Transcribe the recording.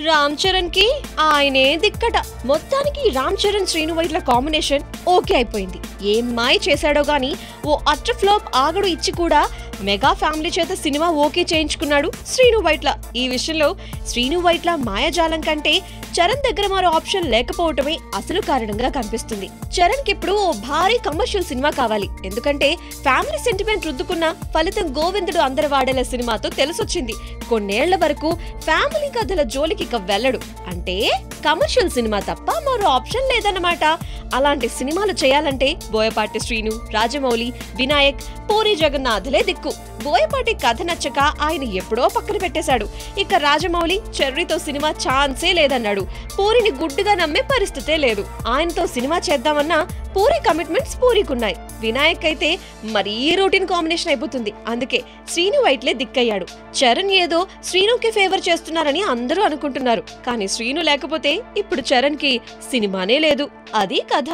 రామ్ చరణ్ కి ఆయనే దిక్కట. మొత్తానికి రామ్ చరణ్ శ్రీను వైట్ల కాంబినేషన్ ఓకే అయిపోయింది. ఏం మాయ చేశాడో గానీ ఓ అట్టర్ ఫ్లాప్ ఆగడు ఇచ్చి కూడా మెగా ఫ్యామిలీ చేత సినిమా ఓకే చేయించుకున్నాడు శ్రీను వైట్ల. ఈ విషయంలో శ్రీను వైట్ల మాయాజాలం కంటే చరణ్ దగ్గర మరో ఆప్షన్ లేకపోవటమే అసలు కారణంగా కనిపిస్తుంది. చరణ్ కి ఇప్పుడు ఓ భారీ కమర్షియల్ సినిమా కావాలి. ఎందుకంటే ఫ్యామిలీ సెంటిమెంట్ రుద్దుకున్న ఫలితం గోవిందుడు అందరి వాడేల సినిమాతో తెలిసొచ్చింది. కొన్నేళ్ల వరకు ఫ్యామిలీ కథల జోలికి ఇక వెళ్ళడు. అంటే కమర్షియల్ సినిమా తప్ప మరో ఆప్షన్ లేదన్నమాట. అలాంటి సినిమాలు చేయాలంటే బోయపాటి శ్రీను, రాజమౌళి, వినాయక్, పూరి జగన్నాథులే దిక్కు. బోయపాటి కథ నచ్చక ఆయన ఎప్పుడో పక్కన పెట్టేశాడు. ఇక రాజమౌళి చెర్రీతో సినిమా ఛాన్సే లేదన్నాడు. పూరిని గుడ్డుగా నమ్మే పరిస్థితే లేదు. ఆయనతో సినిమా చేద్దామన్నా పూరి కమిట్మెంట్స్ పూరికున్నాయి. వినాయక్ అయితే మరీ రూటీన్ కాంబినేషన్ అయిపోతుంది. అందుకే శ్రీను వైట్లే దిక్కయ్యాడు. చరణ్ ఏదో శ్రీనుకి ఫేవర్ చేస్తున్నారని అందరూ అనుకుంటున్నారు. కానీ శ్రీను లేకపోతే ఇప్పుడు చరణ్ కి సినిమానే లేదు. అది కథ.